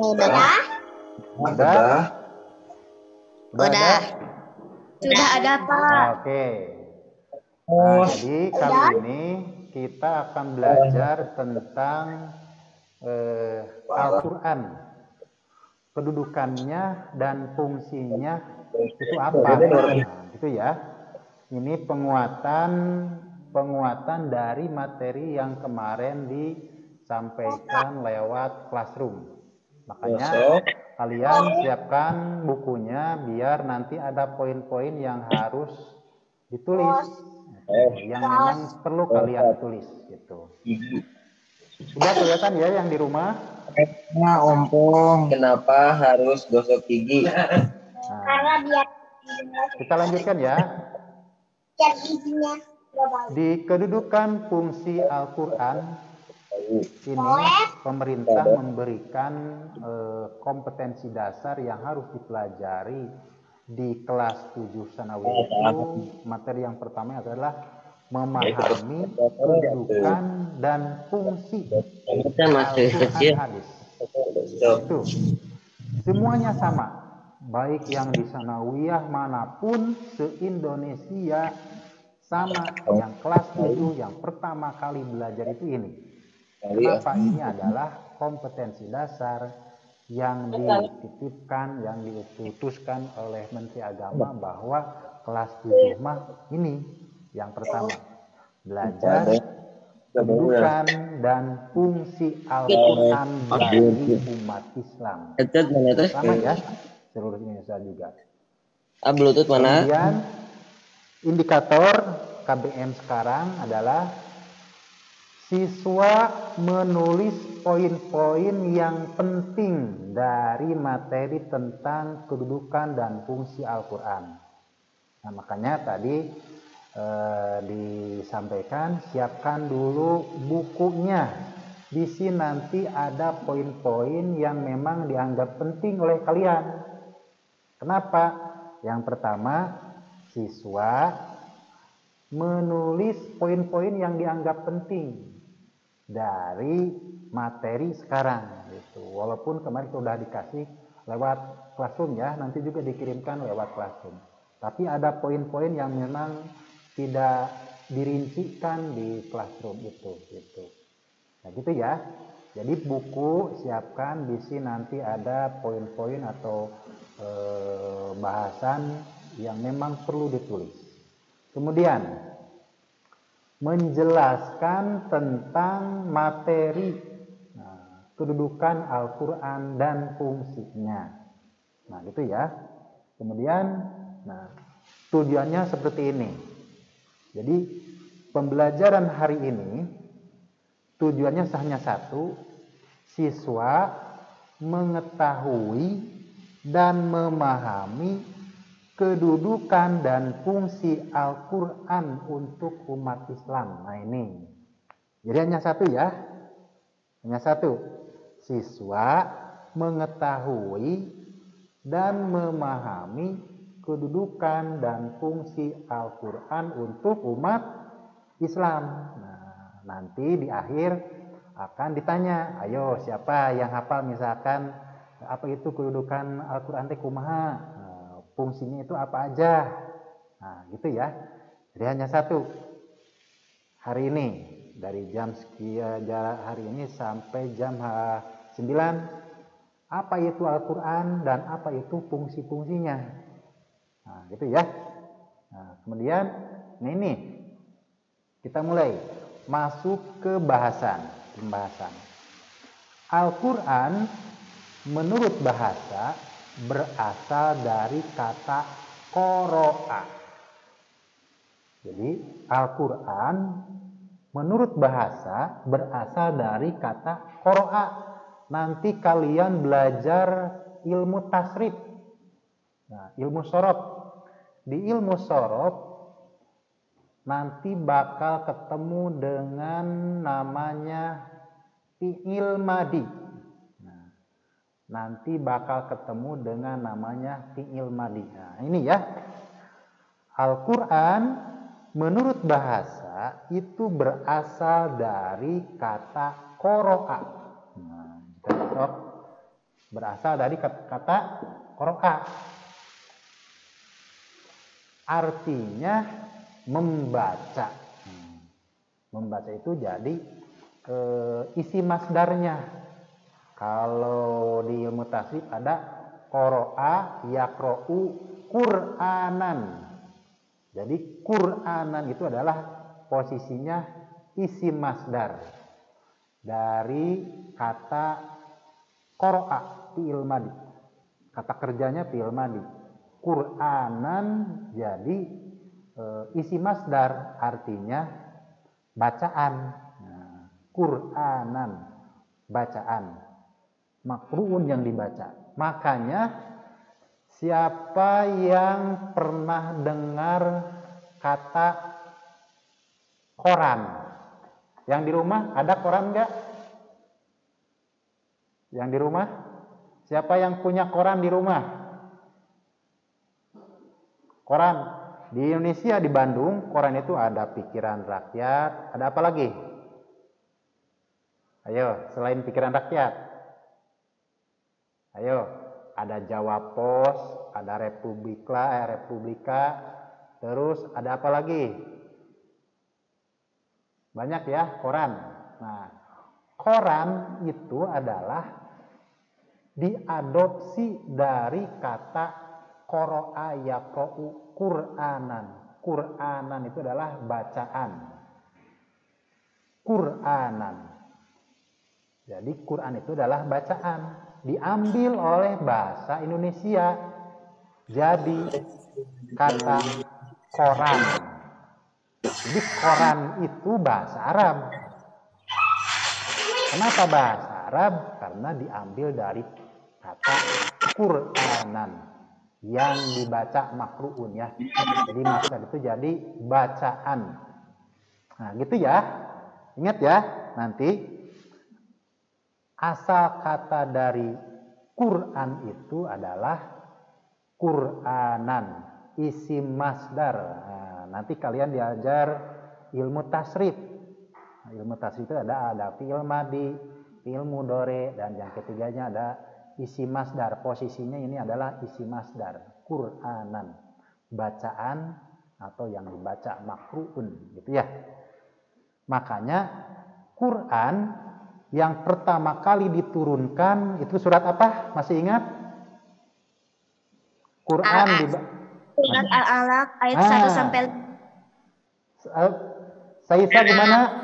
Udah. Udah. Udah. Sudah ada, Pak. Oke. Nah, jadi kali ini kita akan belajar tentang Al-Quran. Kedudukannya dan fungsinya itu apa? Nah, gitu ya. Ini penguatan dari materi yang kemarin disampaikan lewat Classroom. Makanya kalian siapkan bukunya biar nanti ada poin-poin yang harus ditulis, yang memang perlu kalian tulis gitu. Sudah kelihatan ya yang di rumah? Nah, ompong. Kenapa harus gosok gigi? Karena biar Kita lanjutkan ya. giginya Di kedudukan fungsi Al-Quran ini pemerintah memberikan kompetensi dasar yang harus dipelajari di kelas 7 Sanawiyah itu. Materi yang pertama adalah memahami kedudukan dan fungsi Al-Quran hadis. Itu semuanya sama, baik yang di Sanawiyah manapun se-Indonesia sama. Yang kelas 7 yang pertama kali belajar itu ini. Kenapa? Ini adalah kompetensi dasar yang dititipkan, yang diutuskan oleh Menteri Agama bahwa kelas 7 mah ini yang pertama, belajar kedudukan dan fungsi Al-Quran bagi umat Islam. Sama ya, seluruh Indonesia juga. Bluetooth mana? Kemudian indikator KBM sekarang adalah siswa menulis poin-poin yang penting dari materi tentang kedudukan dan fungsi Al-Quran. Nah, makanya tadi disampaikan, siapkan dulu bukunya. Di sini nanti ada poin-poin yang memang dianggap penting oleh kalian. Kenapa? Yang pertama, siswa menulis poin-poin yang dianggap penting dari materi sekarang gitu. Walaupun kemarin sudah dikasih lewat Classroom ya, nanti juga dikirimkan lewat Classroom. Tapi ada poin-poin yang memang tidak dirincikan di Classroom itu gitu. Nah, gitu ya. Jadi buku siapkan, di sini nanti ada poin-poin atau bahasan yang memang perlu ditulis. Kemudian menjelaskan tentang materi kedudukan Al-Quran dan fungsinya. Nah, gitu ya. Kemudian, tujuannya seperti ini. Jadi, pembelajaran hari ini tujuannya hanya satu, siswa mengetahui dan memahami kedudukan dan fungsi Al-Quran untuk umat Islam. Nah, ini. Jadi hanya satu ya. Hanya satu. Siswa mengetahui dan memahami kedudukan dan fungsi Al-Quran untuk umat Islam. Nah, nanti di akhir akan ditanya, ayo siapa yang hafal misalkan apa itu kedudukan Al-Quran teh kumaha, fungsinya itu apa aja. Nah, gitu ya. Jadi hanya satu. Hari ini dari jam sekian hari ini sampai jam 9, apa itu Al-Quran dan apa itu fungsi-fungsinya. Nah, gitu ya. Nah, kemudian ini kita mulai masuk ke pembahasan. Al-Quran menurut bahasa berasal dari kata qoro'a. Jadi Al-Quran menurut bahasa berasal dari kata qoro'a. Nanti kalian belajar ilmu tasrif. Nah, ilmu sorof. Di ilmu sorof nanti bakal ketemu dengan namanya fi'il madi. Nah, nanti bakal ketemu dengan namanya fi'il madi. Nah, ini ya. Al-Quran menurut bahasa itu berasal dari kata qoro'a. Nah, berasal dari kata qara'a. Artinya membaca. Membaca itu jadi isi masdarnya. Kalau di ilmu tasrif ada qara'a yaqra'u Qur'anan. Jadi Qur'anan itu adalah posisinya isi masdar dari kata qara'a fi'il madi. Kata kerjanya fi'il madi. Qur'anan jadi isi masdar artinya bacaan. Nah, Qur'anan bacaan. Maqru'un yang dibaca. Makanya siapa yang pernah dengar kata koran? Yang di rumah ada koran enggak? Yang di rumah? Siapa yang punya koran di rumah? Koran. Di Indonesia, di Bandung, koran itu ada Pikiran Rakyat. Ada apa lagi? Ayo, selain Pikiran Rakyat. Ayo, ada Jawa Pos, ada Republika, terus ada apa lagi? Banyak ya koran. Nah, koran itu adalah diadopsi dari kata qara'a yaqra'u Qur'anan. Qur'anan itu adalah bacaan. Qur'anan. Jadi Quran itu adalah bacaan. Diambil oleh bahasa Indonesia. Jadi kata koran. Jadi koran itu bahasa Arab. Kenapa bahasa Arab? Karena diambil dari kata Qur'anan yang dibaca makru'un ya. Jadi maksud itu jadi bacaan. Nah, gitu ya. Ingat ya, nanti asal kata dari Quran itu adalah Qur'anan, isim masdar. Nah, nanti kalian diajar ilmu tasrif. Nah, ilmu tasrif itu ada fi'il madi, fi'il mudhari, dan yang ketiganya ada isim masdar. Posisinya ini adalah isim masdar. Qur'anan, bacaan atau yang dibaca makru'un, gitu ya. Makanya Quran yang pertama kali diturunkan itu surat apa? Masih ingat? Quran di Surat Al-Alaq ayat 1 sampai Saisa gimana?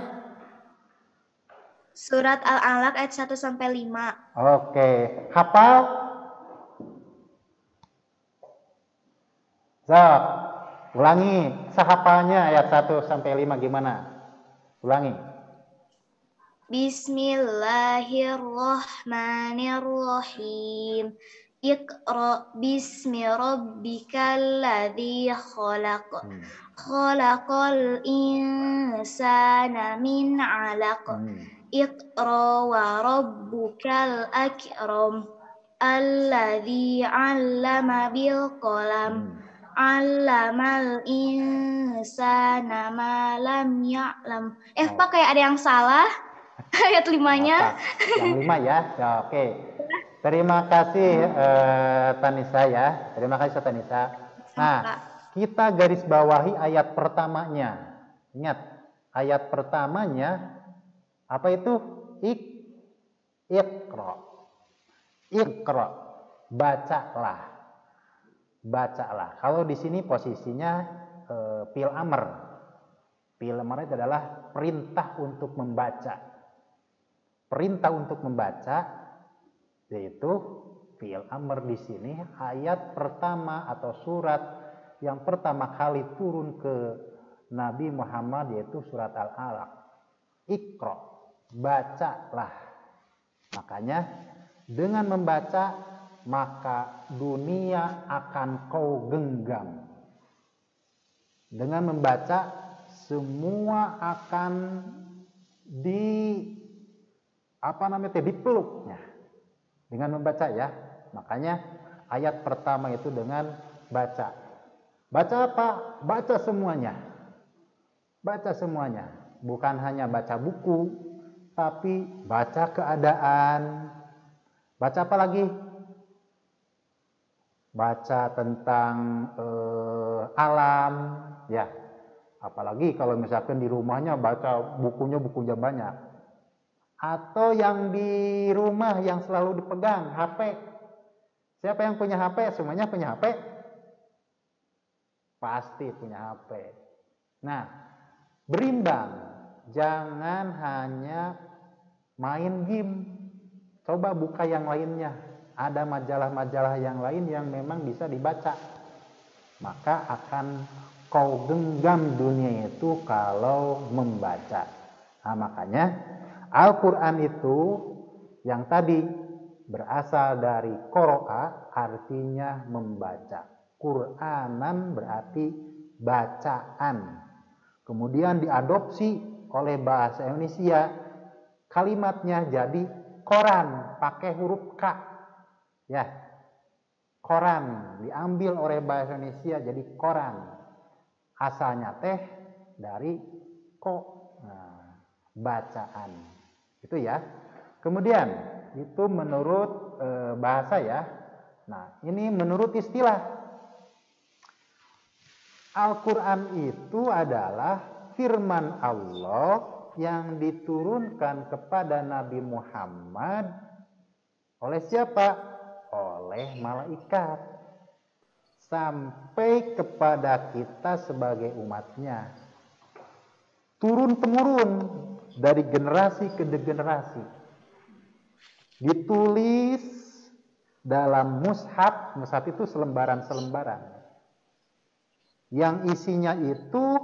Surat Al-Alaq ayat 1 sampai 5. Oke, hafal? Zak, ulangi sahafalnya ayat 1 sampai 5 gimana? Ulangi. Bismillahirrahmanirrahim. Iqra bismi rabbikal ladzi khalaq. Khalaqal insana min 'alaq. Iqra wa rabbukal akram. Alladzi 'allama bil qalam. 'Allamal insana ma lam ya'lam. Pak kayak ada yang salah. Ayat 5-nya. Yang 5 ya. Ya, oke. Terima kasih Tanisa ya. Terima kasih Tanisa. Nah, kita garis bawahi ayat pertamanya. Ingat, ayat pertamanya apa itu? Iqra. Iqra. Bacalah. Bacalah. Kalau di sini posisinya fi'il amr. Fi'il amr itu adalah perintah untuk membaca. Perintah untuk membaca yaitu fi'il amr di sini ayat pertama atau surat yang pertama kali turun ke Nabi Muhammad yaitu surat Al-Alaq. Iqra, bacalah. Makanya dengan membaca maka dunia akan kau genggam. Dengan membaca semua akan dipeluknya. Dengan membaca ya. Makanya ayat pertama itu dengan baca. Baca apa? Baca semuanya. Baca semuanya. Bukan hanya baca buku, tapi baca keadaan. Baca apa lagi? Baca tentang alam, ya. Apalagi kalau misalkan di rumahnya baca bukunya banyak. Atau yang di rumah yang selalu dipegang, HP. Siapa yang punya HP? Semuanya punya HP? Pasti punya HP. Nah, berimbang. Jangan hanya main game. Coba buka yang lainnya. Ada majalah-majalah yang lain yang memang bisa dibaca. Maka akan kau genggam dunia itu kalau membaca. Nah, makanya Al-Quran itu yang tadi berasal dari qoro'a, artinya membaca. Qur'anan berarti bacaan. Kemudian diadopsi oleh bahasa Indonesia, kalimatnya jadi koran, pakai huruf K. Ya, koran diambil oleh bahasa Indonesia jadi koran. Asalnya teh dari bacaan. Itu ya. Kemudian itu menurut bahasa ya. Nah, ini menurut istilah. Al-Quran itu adalah firman Allah yang diturunkan kepada Nabi Muhammad oleh siapa? Oleh malaikat. Sampai kepada kita sebagai umatnya. Turun-temurun dari generasi ke generasi. Ditulis dalam mushaf. Mushaf itu selembaran-selembaran. Yang isinya itu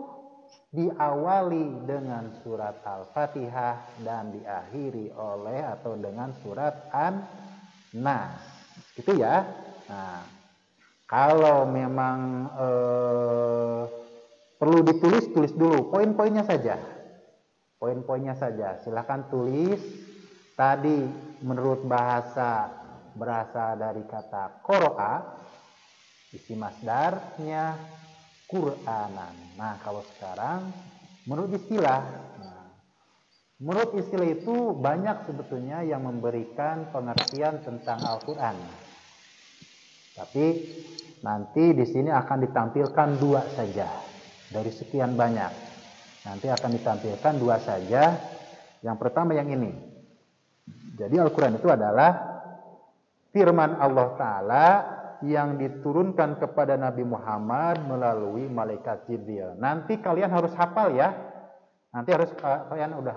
diawali dengan surat Al-Fatihah dan diakhiri oleh atau dengan surat An-Nas. Gitu ya. Nah, kalau memang perlu ditulis, tulis dulu. Poin-poinnya saja. Poin-poinnya saja. Silahkan tulis. Tadi menurut bahasa berasal dari kata qoro'a. Isi masdarnya Qur'anan. Nah, kalau sekarang menurut istilah, menurut istilah itu banyak sebetulnya yang memberikan pengertian tentang Al-Quran. Tapi nanti di sini akan ditampilkan 2 saja dari sekian banyak. Nanti akan ditampilkan 2 saja. Yang pertama yang ini. Jadi Al-Quran itu adalah firman Allah Ta'ala yang diturunkan kepada Nabi Muhammad melalui malaikat Jibril. Nanti kalian harus hafal ya. Nanti kalian udah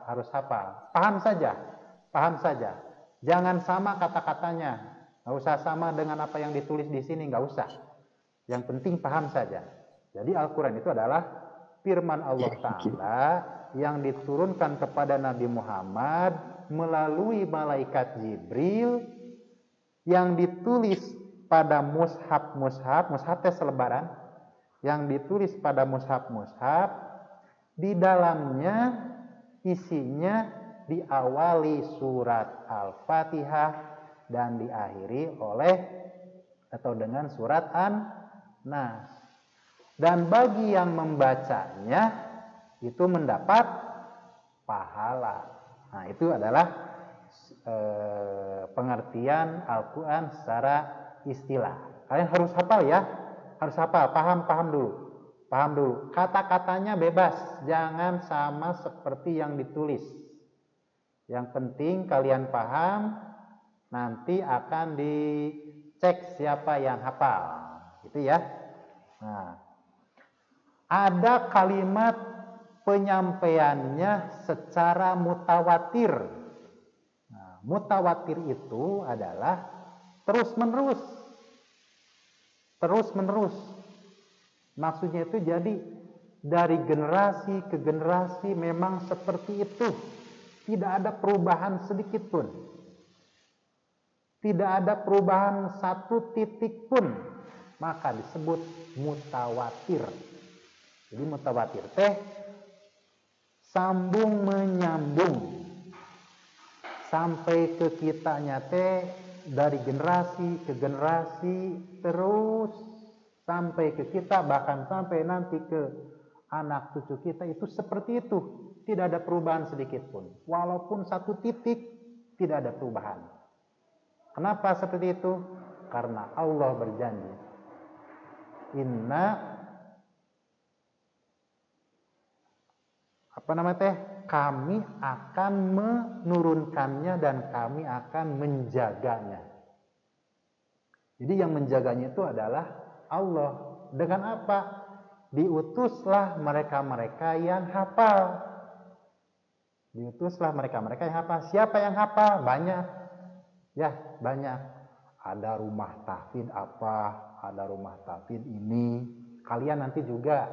harus hafal. Paham saja. Jangan sama kata-katanya. Nggak usah sama dengan apa yang ditulis di sini, nggak usah. Yang penting paham saja. Jadi Al-Quran itu adalah firman Allah Ta'ala yang diturunkan kepada Nabi Muhammad melalui malaikat Jibril yang ditulis pada mushaf teh selebaran, yang ditulis pada mushaf, di dalamnya isinya diawali surat Al-Fatihah dan diakhiri oleh atau dengan surat An-Nas. Dan bagi yang membacanya itu mendapat pahala. Nah, itu adalah pengertian Al-Quran secara istilah. Kalian harus hafal ya. Harus hafal, paham dulu. Kata-katanya bebas, jangan sama seperti yang ditulis. Yang penting kalian paham, nanti akan dicek siapa yang hafal. Gitu ya. Nah, ada kalimat penyampaiannya secara mutawatir. Mutawatir itu adalah terus-menerus. Maksudnya itu jadi dari generasi ke generasi memang seperti itu. Tidak ada perubahan sedikit pun. Tidak ada perubahan 1 titik pun. Maka disebut mutawatir. Jadi mutawatir teh sambung menyambung. Sampai ke kitanya teh dari generasi ke generasi terus sampai ke kita, bahkan sampai nanti ke anak cucu kita itu seperti itu. Tidak ada perubahan sedikit pun. Walaupun 1 titik tidak ada perubahan. Kenapa seperti itu? Karena Allah berjanji, kami akan menurunkannya dan kami akan menjaganya. Jadi yang menjaganya itu adalah Allah. Dengan apa? Diutuslah mereka-mereka yang hafal. Diutuslah mereka-mereka yang hafal. Siapa yang hafal? Banyak. Ya, banyak. Ada rumah tahfidz apa, ada rumah tahfidz ini. Kalian nanti juga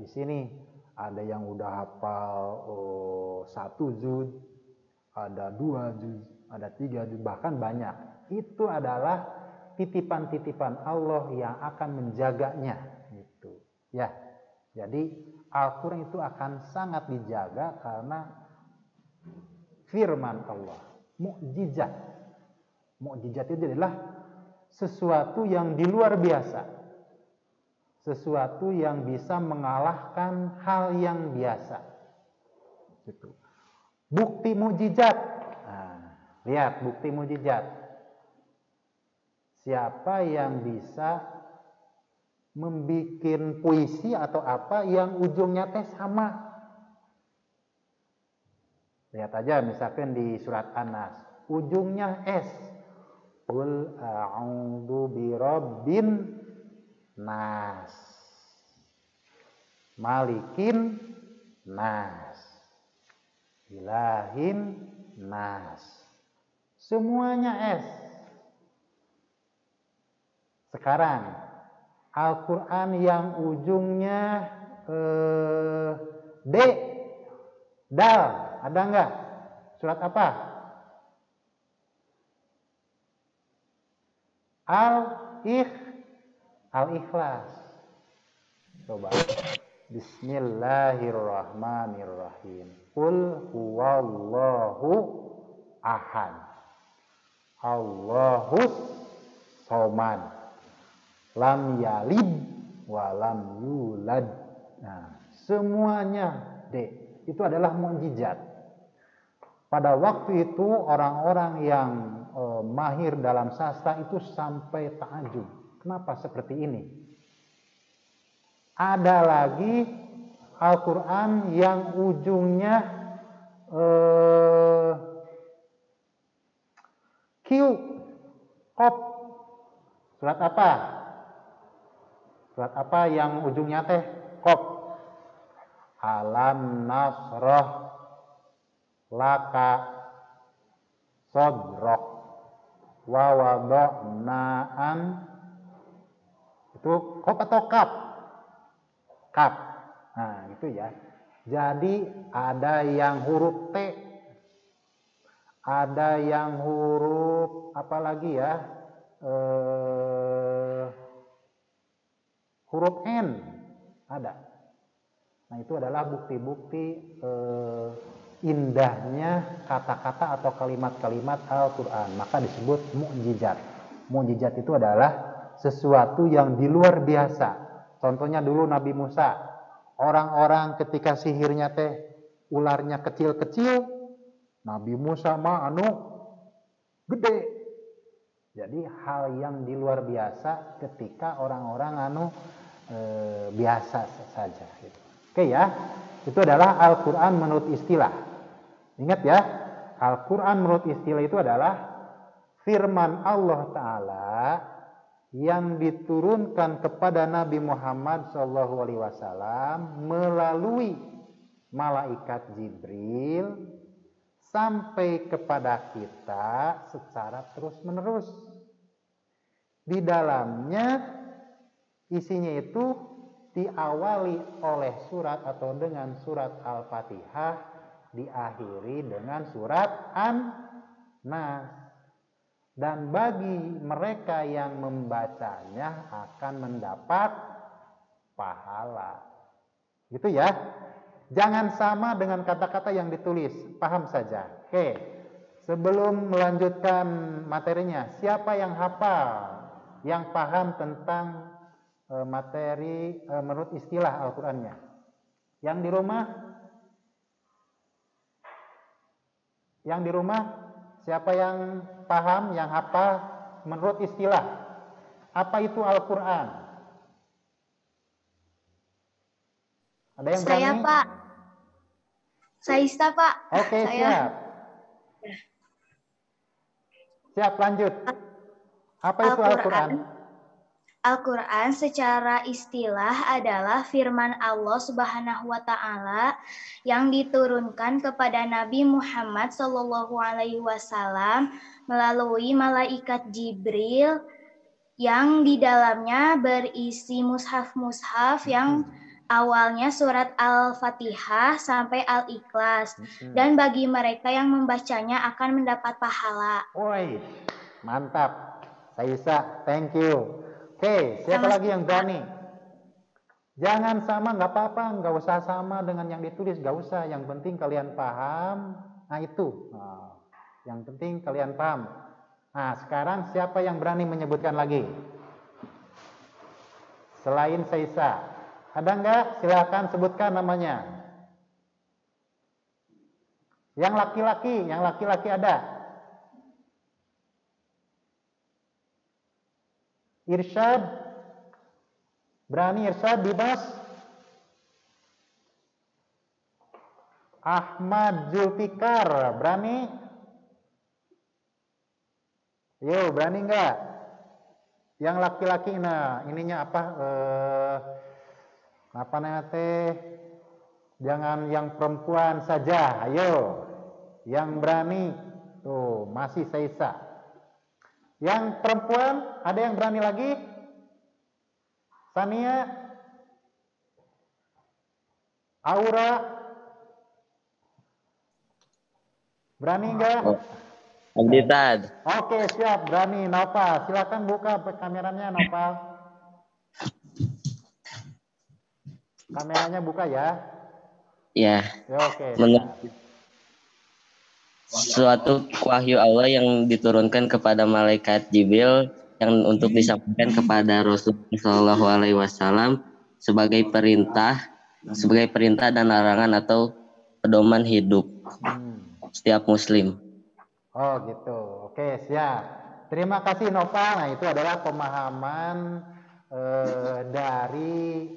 di sini ada yang udah hafal 1 juz, ada 2 juz, ada 3 juz, bahkan banyak. Itu adalah titipan-titipan Allah yang akan menjaganya gitu. Ya. Jadi Al-Qur'an itu akan sangat dijaga karena firman Allah, mukjizat. Mukjizat itu adalah sesuatu yang di luar biasa. Sesuatu yang bisa mengalahkan hal yang biasa. Gitu. Bukti mukjizat. Nah, lihat bukti mukjizat. Siapa yang bisa membuat puisi atau apa yang ujungnya teh sama? Lihat aja misalkan di surat An-Nas, ujungnya S. Qul a'udzu birabbin nas, malikin nas, ilahin nas. Semuanya S. Sekarang Al-Qur'an yang ujungnya D, dal, ada enggak? Surat apa? Al-Ikhlas. Coba. Bismillahirrahmanirrahim. Qul huwallahu ahad. Allahus somad. Lam yalid wa lam yulad. Nah, semuanya D. Itu adalah mukjizat. Pada waktu itu orang-orang yang mahir dalam sastra itu sampai takjub. Kenapa seperti ini? Ada lagi Al-Qur'an yang ujungnya Q, Qaf. Surat apa? Surat apa yang ujungnya teh Qaf? Alam nasrah laka sadrak wa wada'na'an. Itu Qaf atau Kaf? Kaf. Nah, itu ya. Jadi ada yang huruf T, ada yang huruf apa lagi ya? Huruf N ada. Nah, itu adalah bukti-bukti indahnya kata-kata atau kalimat-kalimat Al-Qur'an. Maka disebut mukjizat. Mukjizat itu adalah sesuatu yang di luar biasa. Contohnya dulu Nabi Musa. Orang-orang ketika sihirnya teh ularnya kecil-kecil, Nabi Musa mah gede. Jadi hal yang di luar biasa ketika orang-orang biasa saja gitu. Oke ya. Itu adalah Al-Qur'an menurut istilah. Ingat ya, Al-Qur'an menurut istilah itu adalah firman Allah Ta'ala yang diturunkan kepada Nabi Muhammad SAW melalui malaikat Jibril sampai kepada kita secara terus-menerus. Di dalamnya isinya itu diawali oleh surat atau dengan surat Al-Fatihah, diakhiri dengan surat An-Nas. Dan bagi mereka yang membacanya akan mendapat pahala. Gitu ya. Jangan sama dengan kata-kata yang ditulis. Paham saja. Oke. Sebelum melanjutkan materinya, siapa yang hafal, yang paham tentang materi menurut istilah Al-Qur'annya? Yang di rumah? Yang di rumah Siapa yang paham, yang hafal menurut istilah? Apa itu Al-Quran? Ada yang berani? Saya, Pak. Saista, Pak. Oke, siap. Siap, lanjut. Apa itu Al-Quran? Al-Quran secara istilah adalah firman Allah Subhanahu wa Ta'ala yang diturunkan kepada Nabi Muhammad SAW melalui malaikat Jibril yang di dalamnya berisi mushaf-mushaf yang awalnya surat Al-Fatihah sampai Al-Ikhlas, dan bagi mereka yang membacanya akan mendapat pahala. Woi, mantap. Saisa, thank you. Oke, siapa lagi yang berani? Jangan sama, nggak apa-apa, nggak usah sama dengan yang ditulis, nggak usah. Yang penting kalian paham. Nah itu, yang penting kalian paham. Nah sekarang siapa yang berani menyebutkan lagi? Selain Saisa, ada nggak? Silahkan sebutkan namanya. Yang laki-laki ada. Irsyad, berani Irsyad, bebas. Ahmad Zulfikar, berani? Yo, berani nggak? Yang laki-laki, nah ininya apa? Apa namanya teh? Jangan yang perempuan saja, ayo. Yang berani, tuh masih Saisa. Yang perempuan, ada yang berani lagi? Sania, Aura, berani enggak? Abdi Tad. Oke, siap, berani. Nopal, silakan buka kameranya, Nopal. Kameranya buka ya. Ya. Oke. Suatu wahyu Allah yang diturunkan kepada malaikat Jibril yang untuk disampaikan kepada Rasulullah SAW sebagai perintah dan larangan atau pedoman hidup setiap muslim. Oh gitu. Oke, siap. Terima kasih Nova. Nah, itu adalah pemahaman dari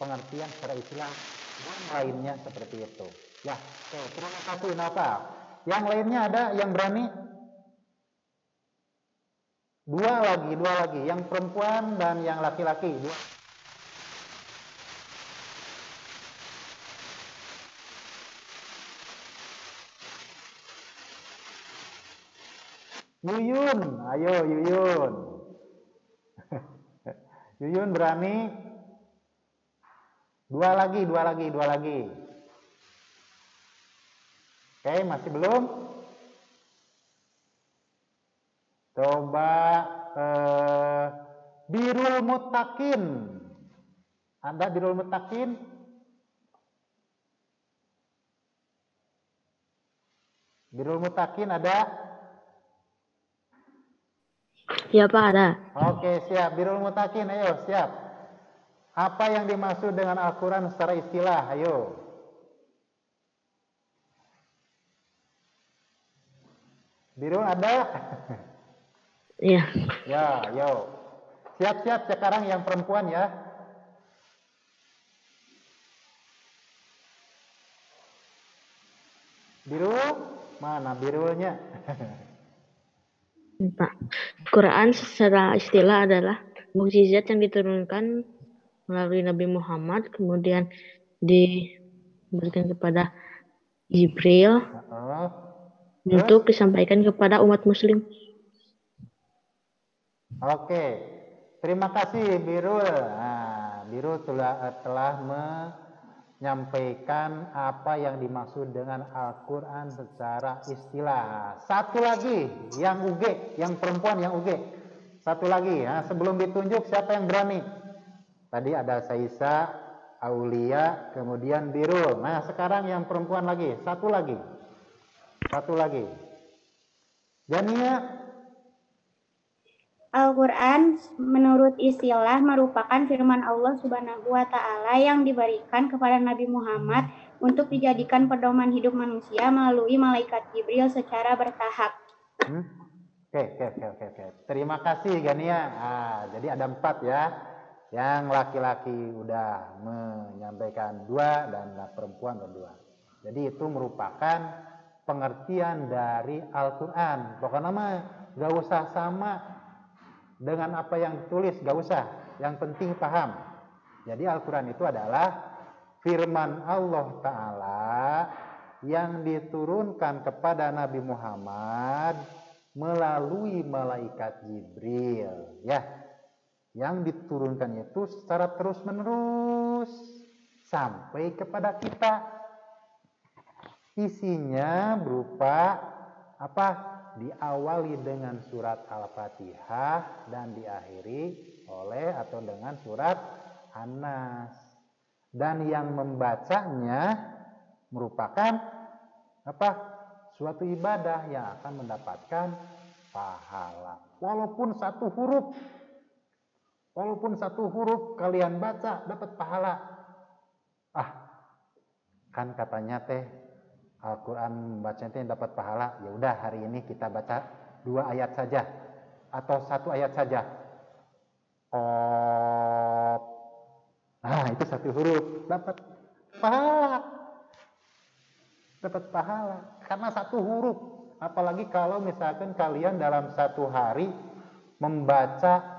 pengertian secara istilah dan lainnya seperti itu. Ya, oke, terima kasih Nova. Yang lainnya ada yang berani? Dua lagi, yang perempuan dan yang laki-laki. Yuyun, ayo Yuyun. Yuyun berani? Dua lagi. Oke, masih belum? Coba Birul Muttaqin. Ada Birul Muttaqin? Birul Muttaqin ada? Ya Pak, ada. Oke, siap. Birul Muttaqin, ayo, siap. Apa yang dimaksud dengan Al-Quran secara istilah? Ayo. Birul ada? Iya. Ya, yo. Siap-siap sekarang yang perempuan ya. Birul, mana birulnya? Pak, Quran secara istilah adalah mukjizat yang diturunkan melalui Nabi Muhammad, kemudian diberikan kepada Jibril untuk disampaikan kepada umat muslim. Oke, terima kasih Birul. Nah, Birul telah menyampaikan apa yang dimaksud dengan Al-Quran secara istilah. Satu lagi, yang UG, yang perempuan yang UG. Satu lagi, ya. Sebelum ditunjuk siapa yang berani? Tadi ada Saisa, Aulia, kemudian Birul. Nah, sekarang yang perempuan lagi, satu lagi. Jania. Al-Quran menurut istilah merupakan firman Allah Subhanahu wa Ta'ala yang diberikan kepada Nabi Muhammad untuk dijadikan pedoman hidup manusia melalui malaikat Jibril secara bertahap. Oke. Terima kasih Gania. Jadi ada 4 ya. Yang laki-laki udah menyampaikan 2 dan perempuan 2. Jadi itu merupakan pengertian dari Al-Quran. Pokoknya mah gak usah sama dengan apa yang ditulis, gak usah. Yang penting paham. Jadi Al-Quran itu adalah firman Allah Ta'ala yang diturunkan kepada Nabi Muhammad melalui malaikat Jibril, ya, yang diturunkan itu secara terus-menerus sampai kepada kita. Isinya berupa apa? Diawali dengan surat Al-Fatihah dan diakhiri oleh atau dengan surat An-Nas. Dan yang membacanya merupakan apa? Suatu ibadah yang akan mendapatkan pahala. Walaupun satu huruf kalian baca dapat pahala. Kan katanya teh Al-Quran bacanya dapat pahala. Ya udah hari ini kita baca 2 ayat saja atau 1 ayat saja. Itu 1 huruf dapat pahala karena 1 huruf. Apalagi kalau misalkan kalian dalam 1 hari membaca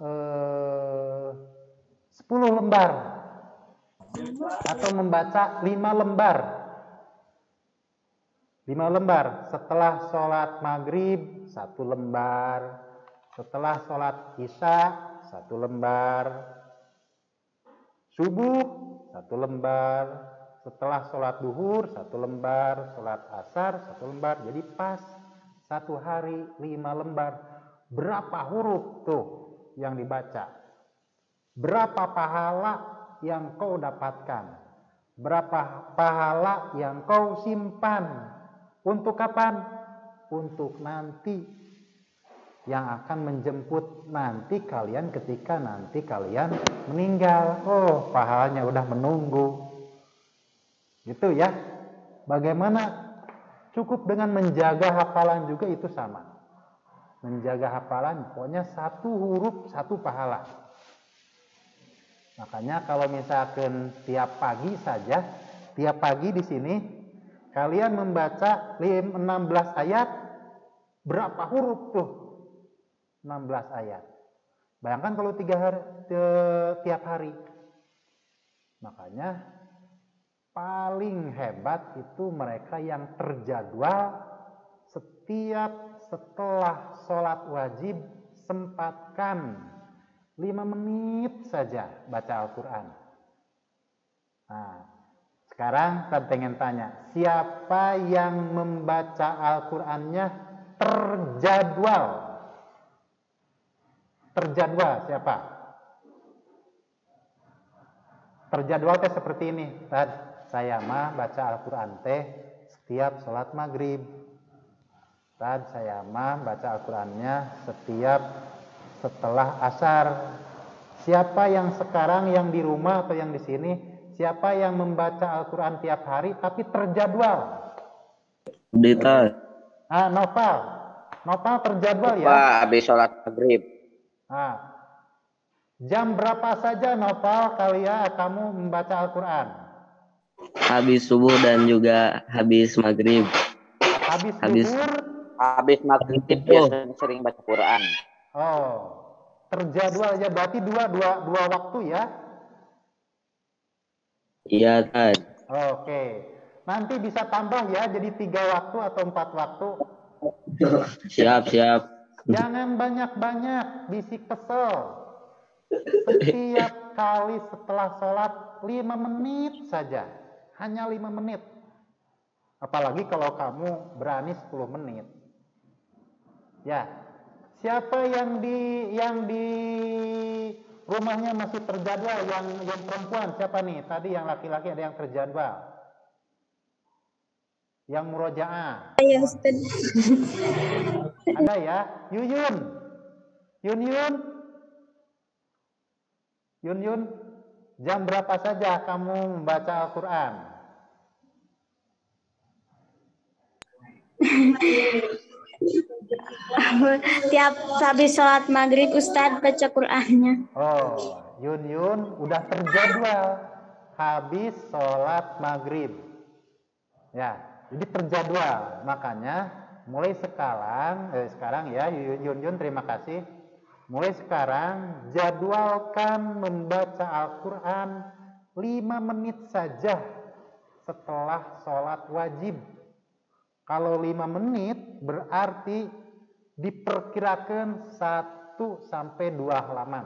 10 lembar atau membaca 5 lembar. 5 lembar setelah sholat maghrib 1 lembar, setelah sholat isya 1 lembar, subuh 1 lembar, setelah sholat duhur 1 lembar, sholat asar 1 lembar. Jadi pas 1 hari 5 lembar. Berapa huruf tuh yang dibaca? Berapa pahala yang kau dapatkan? Berapa pahala yang kau simpan? Untuk kapan? Untuk nanti, yang akan menjemput nanti kalian ketika nanti kalian meninggal. Pahalanya udah menunggu. Gitu ya. Bagaimana? Cukup dengan menjaga hafalan juga itu sama. Menjaga hafalan pokoknya 1 huruf 1 pahala. Makanya kalau misalkan tiap pagi saja, tiap pagi di sini kalian membaca 16 ayat, berapa huruf tuh? 16 ayat. Bayangkan kalau 3 hari tiap hari. Makanya paling hebat itu mereka yang terjadwal setiap setelah sholat wajib sempatkan 5 menit saja baca Al-Quran. Sekarang saya pengen tanya, siapa yang membaca Al-Qurannya terjadwal? Terjadwal siapa? Terjadwal teh seperti ini. Saya mah baca Al-Quran teh setiap sholat maghrib. Saya mah baca Al-Qurannya setiap setelah asar. Siapa yang sekarang yang di rumah atau yang di sini, siapa yang membaca Al-Quran tiap hari tapi terjadwal? Dita. Noval terjadwal ya? Pak, habis sholat maghrib. Jam berapa saja Noval kamu membaca Al-Quran? Habis subuh dan juga habis maghrib. Habis maghrib biasanya sering baca Quran. Terjadwal ya, berarti dua waktu ya? Iya, Tad. Oke. Nanti bisa tambah ya, jadi 3 waktu atau 4 waktu. Siap. Jangan banyak-banyak, bisik kesel. Setiap kali setelah sholat 5 menit saja. Hanya 5 menit. Apalagi kalau kamu berani 10 menit. Ya. Siapa yang di rumahnya masih terjadwal, yang perempuan siapa nih? Tadi yang laki-laki ada yang terjadwal. Yang murojaah. Ya, Ustaz. Ada ya? Yuyun. Yun, jam berapa saja kamu membaca Al-Quran? Tiap habis sholat maghrib Ustadz baca Qur'annya. Oh, Yun udah terjadwal habis sholat maghrib. Ya, jadi terjadwal. Makanya mulai sekarang ya Yun terima kasih. Mulai sekarang jadwalkan membaca Al-Quran 5 menit saja setelah sholat wajib. Kalau 5 menit berarti diperkirakan 1 sampai 2 halaman.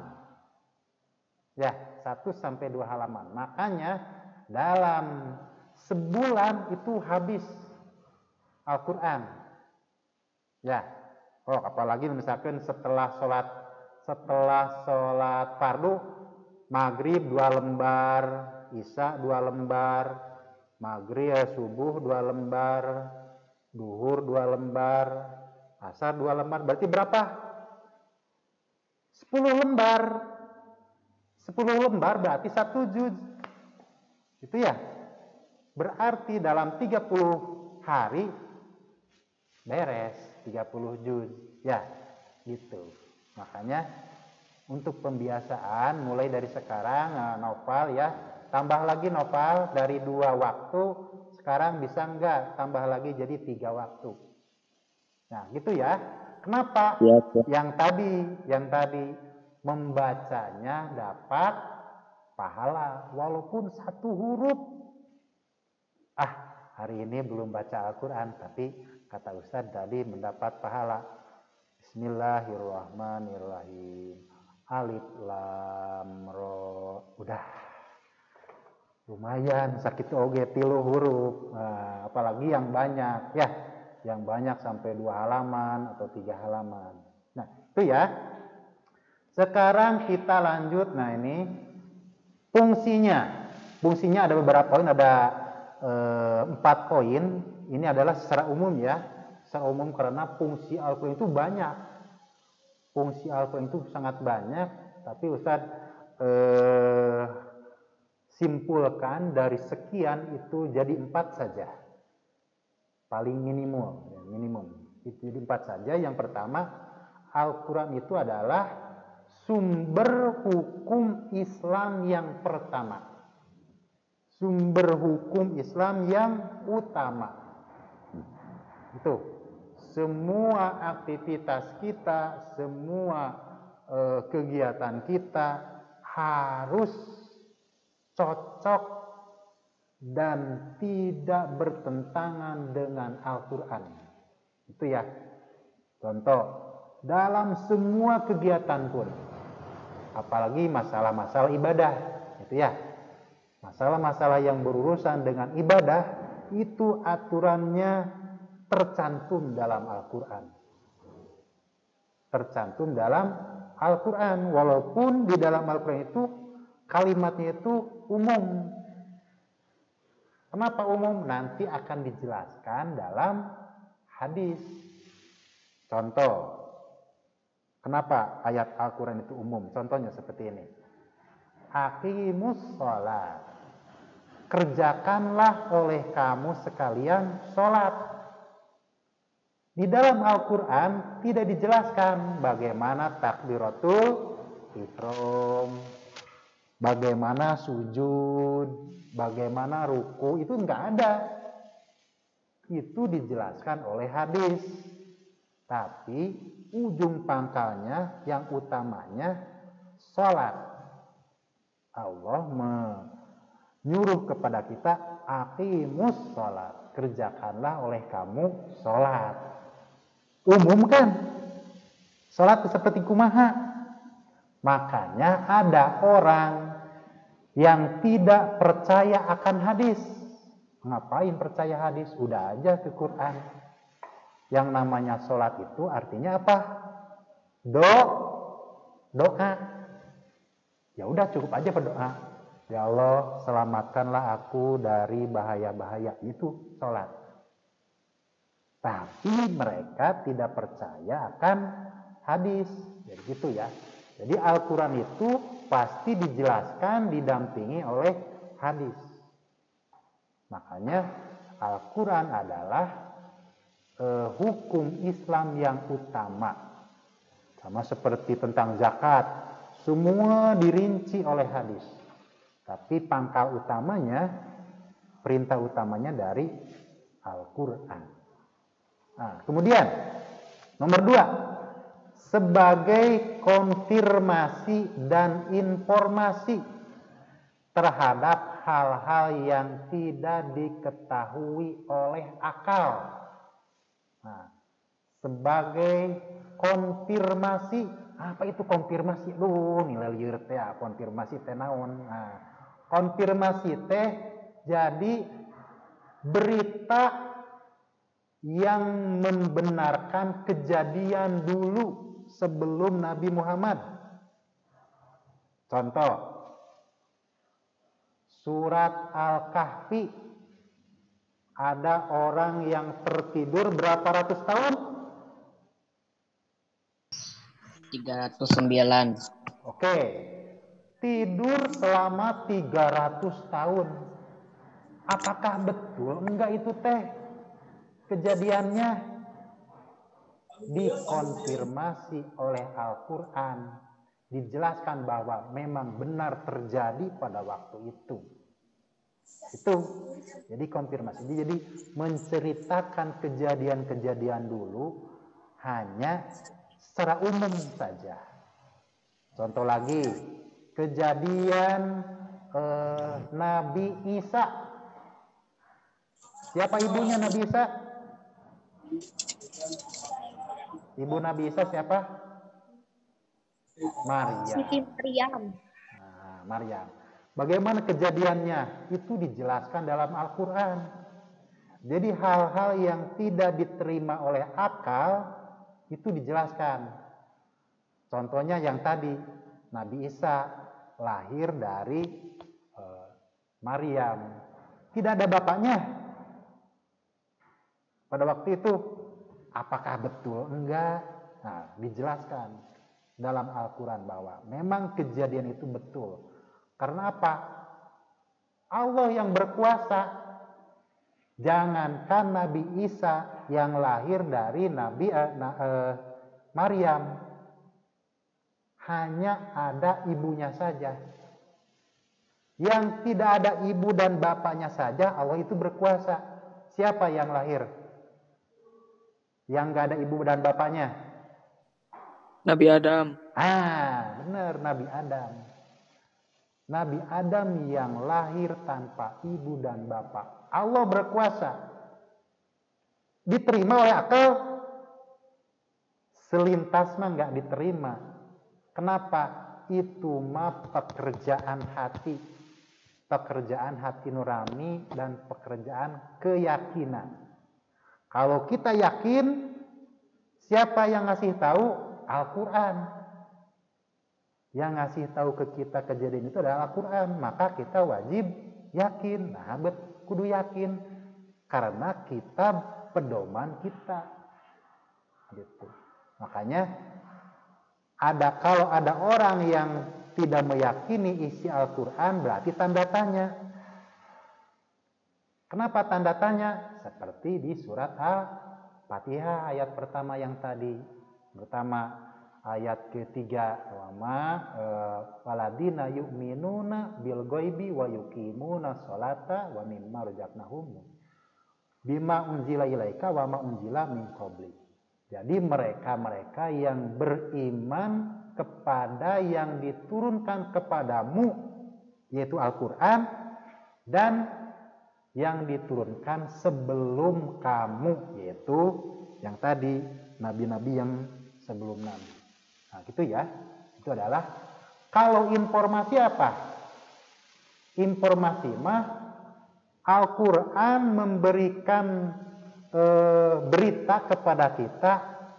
Ya, 1 sampai 2 halaman. Makanya dalam sebulan itu habis Al-Quran. Ya. Oh, apalagi misalkan setelah sholat fardu, maghrib 2 lembar, isya 2 lembar, maghrib subuh 2 lembar, duhur 2 lembar, asar 2 lembar, berarti berapa? 10 lembar. 10 lembar berarti 1 juz. Itu ya. Berarti dalam 30 hari beres 30 juz. Ya, gitu. Makanya untuk pembiasaan mulai dari sekarang Noval ya, tambah lagi Noval dari 2 waktu sekarang bisa enggak tambah lagi jadi 3 waktu. Nah, gitu ya. Kenapa? Ya. Yang tadi membacanya dapat pahala walaupun 1 huruf. Hari ini belum baca Al-Quran, tapi kata Ustadz tadi mendapat pahala. Bismillahirrahmanirrahim. Alif lam ro. Udah. Lumayan sakit oge 3 huruf. Nah, apalagi yang banyak ya. Yang banyak sampai 2 halaman atau 3 halaman. Nah, itu ya. Sekarang kita lanjut. Nah, ini fungsinya. Fungsinya ada beberapa poin, ada 4 poin. Ini adalah secara umum ya. Secara umum karena fungsi Al-Quran itu banyak. Fungsi Al-Quran itu sangat banyak. Tapi Ustadz simpulkan dari sekian itu jadi 4 saja. Paling minimum. Itu jadi 4 saja. Yang pertama, Al-Quran itu adalah sumber hukum Islam yang pertama. Sumber hukum Islam yang utama. Itu. Semua aktivitas kita, semua kegiatan kita harus cocok dan tidak bertentangan dengan Al-Quran. Itu ya. Contoh, dalam semua kegiatan pun, apalagi masalah-masalah ibadah, itu ya. Masalah-masalah yang berurusan dengan ibadah, itu aturannya tercantum dalam Al-Quran. Tercantum dalam Al-Quran, walaupun di dalam Al-Quran itu kalimatnya itu umum. Kenapa umum? Nanti akan dijelaskan dalam hadis. Contoh, kenapa ayat Al-Quran itu umum? Contohnya seperti ini. Aqimus sholat. Kerjakanlah oleh kamu sekalian sholat. Di dalam Al-Quran tidak dijelaskan bagaimana takbiratul ihram, bagaimana sujud, bagaimana ruku, itu enggak ada. Itu dijelaskan oleh hadis. Tapi ujung pangkalnya, yang utamanya sholat. Allah menyuruh kepada kita, aqimus sholat, kerjakanlah oleh kamu sholat. Umum kan? Sholat seperti kumaha. Makanya ada orang yang tidak percaya akan hadis. Ngapain percaya hadis? Udah aja ke Quran. Yang namanya sholat itu artinya apa? Doa. Ya udah cukup aja berdoa. Ya Allah, selamatkanlah aku dari bahaya-bahaya. Itu sholat. Tapi mereka tidak percaya akan hadis. Jadi gitu ya. Jadi Al-Quran itu pasti dijelaskan, didampingi oleh hadis. Makanya Al-Quran adalah hukum Islam yang utama. Sama seperti tentang zakat, semua dirinci oleh hadis. Tapi pangkal utamanya, perintah utamanya dari Al-Quran. Nah, kemudian nomor 2, sebagai konfirmasi dan informasi terhadap hal-hal yang tidak diketahui oleh akal. Nah, sebagai konfirmasi, apa itu konfirmasi? Duh, nilai liur teh ya, konfirmasi teh naon. Nah, konfirmasi teh jadi berita yang membenarkan kejadian dulu sebelum Nabi Muhammad. Contoh, surat Al-Kahfi, ada orang yang tertidur berapa ratus tahun? 309. Oke, tidur selama 300 tahun. Apakah betul? Enggak itu teh kejadiannya dikonfirmasi oleh Al-Quran, dijelaskan bahwa memang benar terjadi pada waktu itu. Itu jadi konfirmasi. Jadi menceritakan kejadian-kejadian dulu hanya secara umum saja. Contoh lagi, kejadian Nabi Isa. Siapa ibunya Nabi Isa? Ibu Nabi Isa siapa? Maryam. Siti Maryam. Nah, Maryam. Bagaimana kejadiannya? Itu dijelaskan dalam Al-Quran. Jadi hal-hal yang tidak diterima oleh akal itu dijelaskan. Contohnya yang tadi, Nabi Isa lahir dari Maryam. Tidak ada bapaknya. Pada waktu itu, apakah betul? Enggak. Nah, dijelaskan dalam Al-Quran bahwa memang kejadian itu betul. Karena apa? Allah yang berkuasa. Jangankan Nabi Isa yang lahir dari Maryam, hanya ada ibunya saja. Yang tidak ada ibu dan bapaknya saja, Allah itu berkuasa. Siapa yang lahir? Yang gak ada ibu dan bapaknya? Nabi Adam. Benar, Nabi Adam. Nabi Adam yang lahir tanpa ibu dan bapak. Allah berkuasa. Diterima oleh akal? Selintas mah nggak diterima. Kenapa? Itu mah pekerjaan hati. Pekerjaan hati nurani dan pekerjaan keyakinan. Kalau kita yakin, siapa yang ngasih tahu? Al-Quran. Yang ngasih tahu ke kita kejadian itu adalah Al-Quran. Maka kita wajib yakin. Nah, kudu yakin. Karena kita pedoman kita. Gitu. Makanya kalau ada orang yang tidak meyakini isi Al-Quran, berarti tanda tanya. Kenapa tanda tanya? Seperti di surat Al-Fatihah ayat pertama yang tadi. Pertama ayat ketiga, waladina yu'minuna bil ghaibi wa yuqimuna sholata wa mimma razaqnahum bima unzila ilaika wa ma unzila min qabli. Jadi mereka-mereka yang beriman kepada yang diturunkan kepadamu, yaitu Al-Quran, dan yang diturunkan sebelum kamu, yaitu yang tadi nabi-nabi yang sebelum nabi. Nah, gitu ya. Itu adalah kalau informasi apa? Informasi mah Al-Quran memberikan berita kepada kita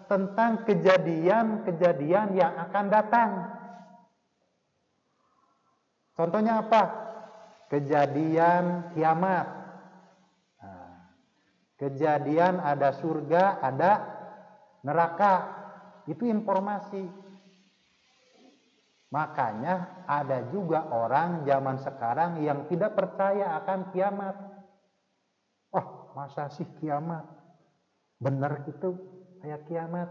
tentang kejadian-kejadian yang akan datang. Contohnya apa? Kejadian kiamat. Nah, kejadian ada surga, ada neraka. Itu informasi. Makanya ada juga orang zaman sekarang yang tidak percaya akan kiamat. Oh, masa sih kiamat? benar itu aya kiamat.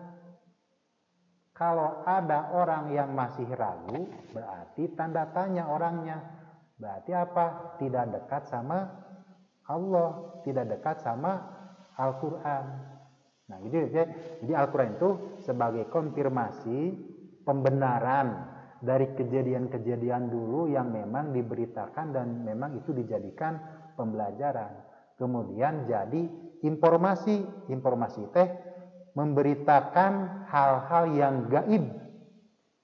Kalau ada orang yang masih ragu, berarti tanda tanya orangnya. Berarti apa? Tidak dekat sama Allah, tidak dekat sama Al-Quran. Nah, jadi Al-Quran itu sebagai konfirmasi pembenaran dari kejadian-kejadian dulu yang memang diberitakan dan memang itu dijadikan pembelajaran. Kemudian jadi informasi teh memberitakan hal-hal yang gaib,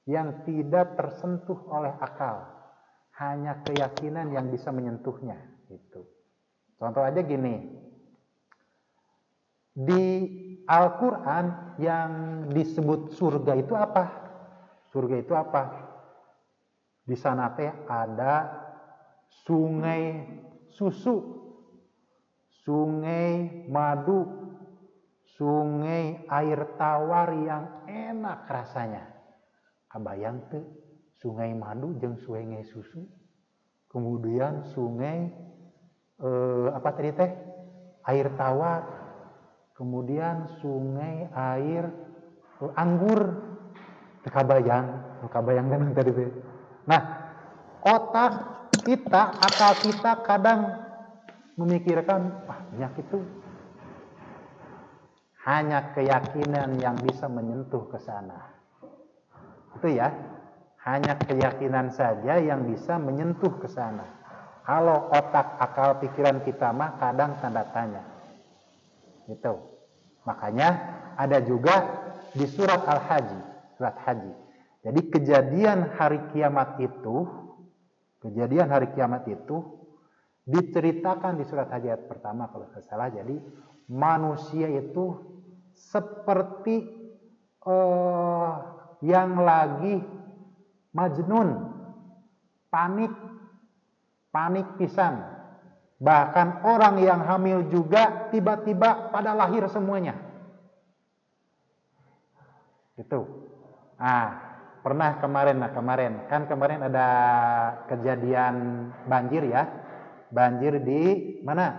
yang tidak tersentuh oleh akal, hanya keyakinan yang bisa menyentuhnya. Gitu. Contoh aja gini, di Al-Quran yang disebut surga itu apa? Surga itu apa? Di sana teh ada sungai susu, sungai madu, sungai air tawar yang enak rasanya. Kabayang tuh sungai madu jeung sungai susu. Kemudian sungai apa tadi teh? Air tawar. Kemudian sungai air anggur. Kabayang kan tadi teh. Nah, otak kita, akal kita kadang memikirkan, banyak itu hanya keyakinan yang bisa menyentuh ke sana. Itu ya, hanya keyakinan saja yang bisa menyentuh ke sana. Kalau otak, akal, pikiran kita mah kadang tanda tanya. Gitu. Makanya ada juga di surat Al-Haji, surat Haji. Jadi kejadian hari kiamat itu diceritakan di surat Haji ayat pertama kalau tidak salah. Jadi manusia itu seperti yang lagi majnun, panik pisan. Bahkan orang yang hamil juga tiba-tiba pada lahir semuanya. Itu. Pernah kemarin ada kejadian banjir ya. Banjir di mana?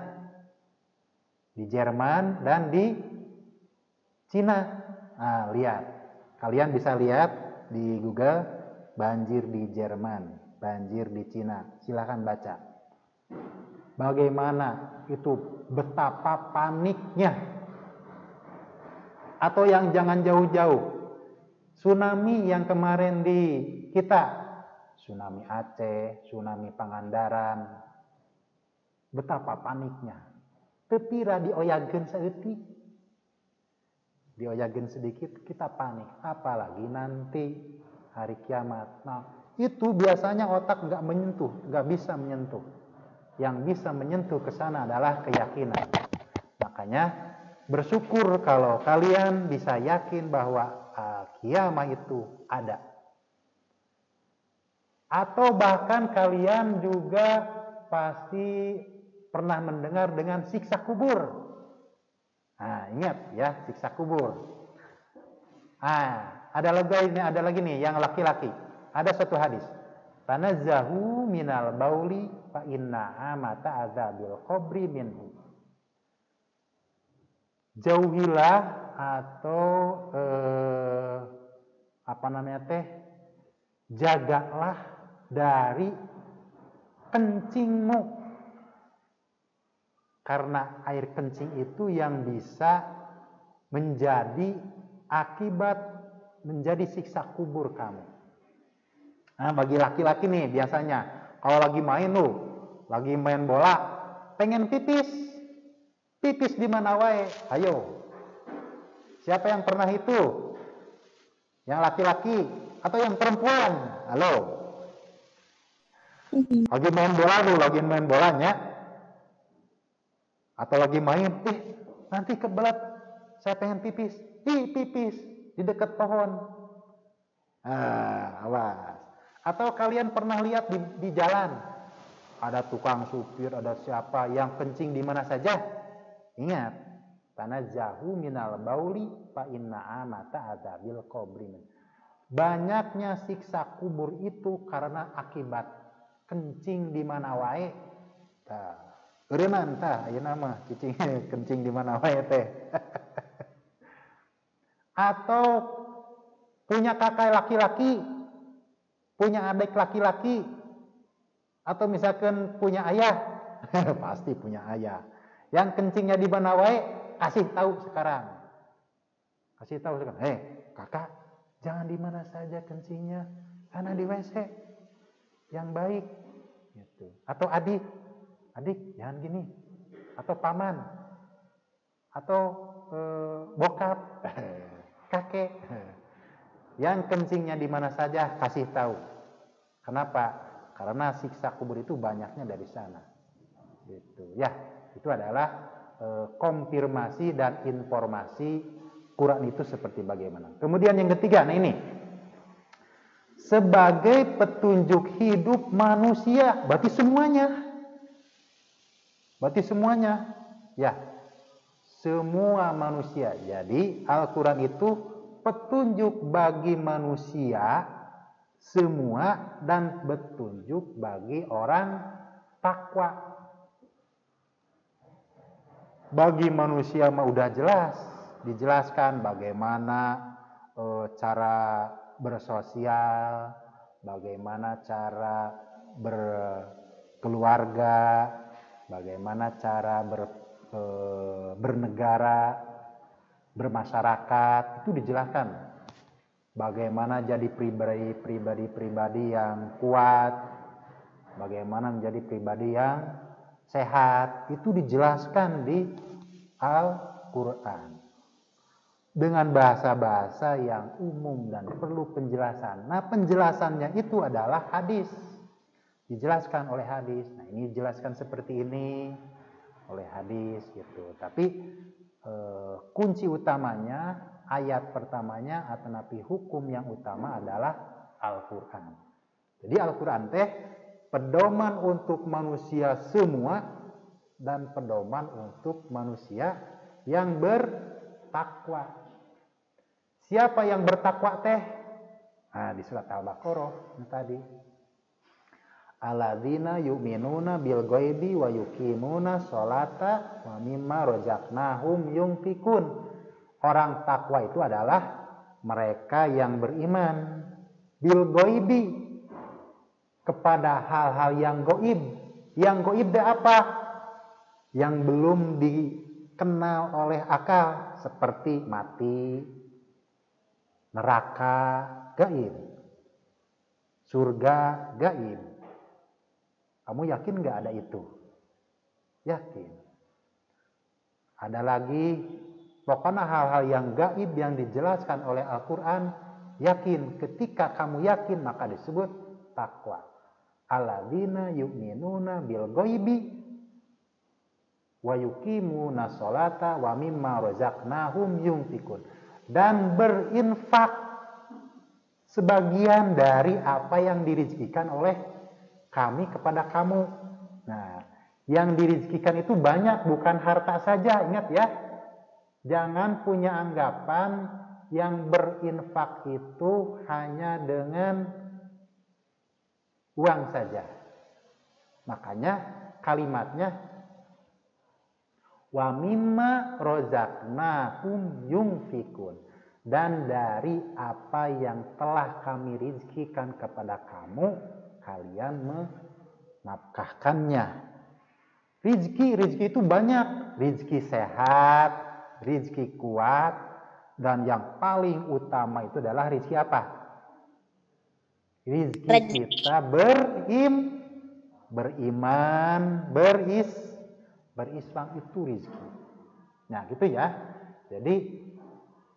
Di Jerman dan di Cina. Lihat. Kalian bisa lihat di Google, banjir di Jerman, banjir di Cina. Silakan baca. Bagaimana itu, betapa paniknya. Atau yang jangan jauh-jauh, tsunami yang kemarin di kita, tsunami Aceh, tsunami Pangandaran, betapa paniknya. Tepira dioyageun saeutik, dioyageun sedikit kita panik, apalagi nanti hari kiamat. Nah, itu biasanya otak nggak bisa menyentuh. Yang bisa menyentuh ke sana adalah keyakinan. Makanya bersyukur kalau kalian bisa yakin bahwa kiamat itu ada. Atau bahkan kalian juga pasti pernah mendengar dengan siksa kubur. Ingat ya, siksa kubur. Ada lagi nih yang laki-laki. Ada satu hadis. Tanazzahu minal bauli fa inna amata adzabil qabri minhu. Jauhilah atau jagalah dari kencingmu, karena air kencing itu yang bisa menjadi akibat menjadi siksa kubur kamu. Nah, bagi laki-laki nih biasanya kalau lagi main bola, pengen pipis di mana wae, ayo. Siapa yang pernah itu? Yang laki-laki atau yang perempuan? Halo. Lagi main bolanya. Atau lagi main, nanti kebelat, saya pengen pipis. Pipis di dekat pohon. Awas. Atau kalian pernah lihat di jalan, ada tukang supir, ada siapa yang kencing di mana saja? Ingat, tanazzahu minal bauli fa inna amata adzabil qabri. Banyaknya siksa kubur itu karena akibat kencing di mana wae. Eureunna tah ayeuna mah kencing di mana wae teh. atau punya kakak laki-laki, punya adik laki-laki, atau misalkan punya ayah, pasti punya ayah. Yang kencingnya di mana wae, kasih tahu sekarang. Kasih tahu sekarang, kakak, jangan di mana saja kencingnya, karena di WC yang baik. Gitu. Atau adik, jangan gini. Atau paman, atau bokap, kakek, yang kencingnya di mana saja kasih tahu. Kenapa? Karena siksa kubur itu banyaknya dari sana. Gitu. Ya, itu adalah konfirmasi dan informasi Quran itu seperti bagaimana. Kemudian yang ketiga, nah ini sebagai petunjuk hidup manusia, berarti semuanya. Ya, semua manusia. Jadi Al-Quran itu petunjuk bagi manusia semua dan petunjuk bagi orang takwa. Bagi manusia mah udah jelas, dijelaskan bagaimana cara bersosial, bagaimana cara berkeluarga, bagaimana cara bernegara, bermasyarakat, itu dijelaskan. Bagaimana jadi pribadi yang kuat, bagaimana menjadi pribadi yang sehat, itu dijelaskan di Al-Quran. Dengan bahasa-bahasa yang umum dan perlu penjelasan. Nah, penjelasannya itu adalah hadis. Dijelaskan oleh hadis. Nah, ini dijelaskan seperti ini oleh hadis gitu. Tapi kunci utamanya, ayat pertamanya atau napi hukum yang utama adalah Al-Quran. Jadi Al-Quran teh pedoman untuk manusia semua dan pedoman untuk manusia yang bertakwa. Siapa yang bertakwa teh? Nah, di surat Al-Baqarah tadi. Alladzina yu'minuna bil ghaibi wa yuqimuna sholata wa mimma razaqnahum yunfikun. Orang takwa itu adalah mereka yang beriman bil ghaibi, kepada hal-hal yang gaib. Yang gaib itu apa? Yang belum dikenal oleh akal, seperti mati, neraka gaib, surga gaib. Kamu yakin nggak ada itu? Yakin. Ada lagi, pokoknya hal-hal yang gaib yang dijelaskan oleh Al-Quran, yakin. Ketika kamu yakin, maka disebut takwa. Alladzina yu'minuna bil ghaibi wa yuqimuna sholata wa mimma razaqnahum yunfikun. Dan berinfak sebagian dari apa yang dirizkikan oleh kami kepada kamu. Nah, yang dirizkikan itu banyak, bukan harta saja. Ingat ya, jangan punya anggapan yang berinfak itu hanya dengan uang saja. Makanya kalimatnya wa mimma razaqnahum yunfikun, dan dari apa yang telah kami rizkikan kepada kamu, kalian menafkahkannya. Rizki itu banyak. Rizki sehat, rizki kuat, dan yang paling utama itu adalah rizki apa? Rizki kita beriman, berislam, itu rizki. Nah gitu ya. Jadi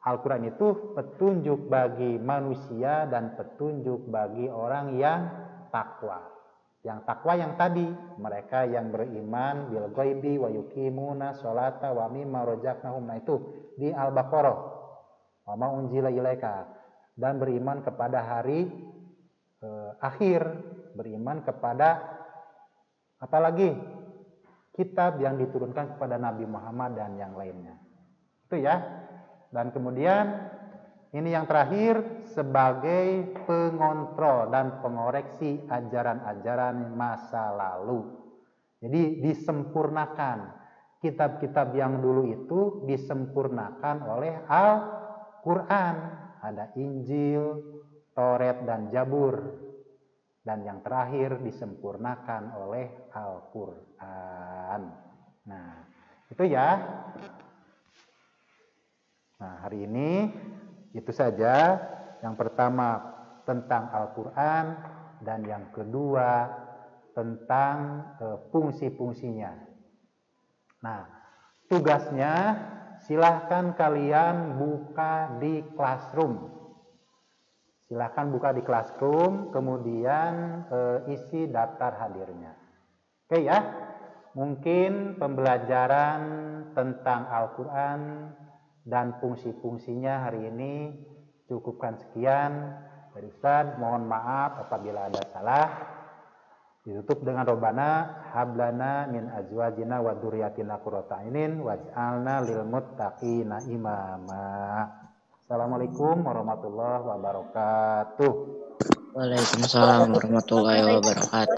Al-Quran itu petunjuk bagi manusia dan petunjuk bagi orang yang takwa. Yang takwa yang tadi, mereka yang beriman bil ghaibi wa yuqimuna sholata wa mimma razaqnahum. Nah itu di Al-Baqarah. Wa ma unzila ilaika, dan beriman kepada hari akhir, beriman kepada apalagi kitab yang diturunkan kepada Nabi Muhammad dan yang lainnya. Itu ya. Dan kemudian ini yang terakhir, sebagai pengontrol dan pengoreksi ajaran-ajaran masa lalu. Jadi disempurnakan. Kitab-kitab yang dulu itu disempurnakan oleh Quran, ada Injil, Taurat dan Zabur. Dan yang terakhir disempurnakan oleh Al-Quran. Nah, itu ya. Nah, hari ini itu saja. Yang pertama tentang Al-Quran dan yang kedua tentang fungsi-fungsinya. Nah, tugasnya silahkan kalian buka di Classroom. Silahkan buka di Classroom, kemudian isi daftar hadirnya. Oke ya, mungkin pembelajaran tentang Al-Quran dan fungsi-fungsinya hari ini cukupkan sekian. Dari Ustaz, mohon maaf apabila ada salah. Ditutup dengan Robbana hablana min azwajina wa dzurriyyatina qurrata a'yunin waj'alna lil muttaqina imama. Assalamualaikum warahmatullahi wabarakatuh. Waalaikumsalam warahmatullahi wabarakatuh.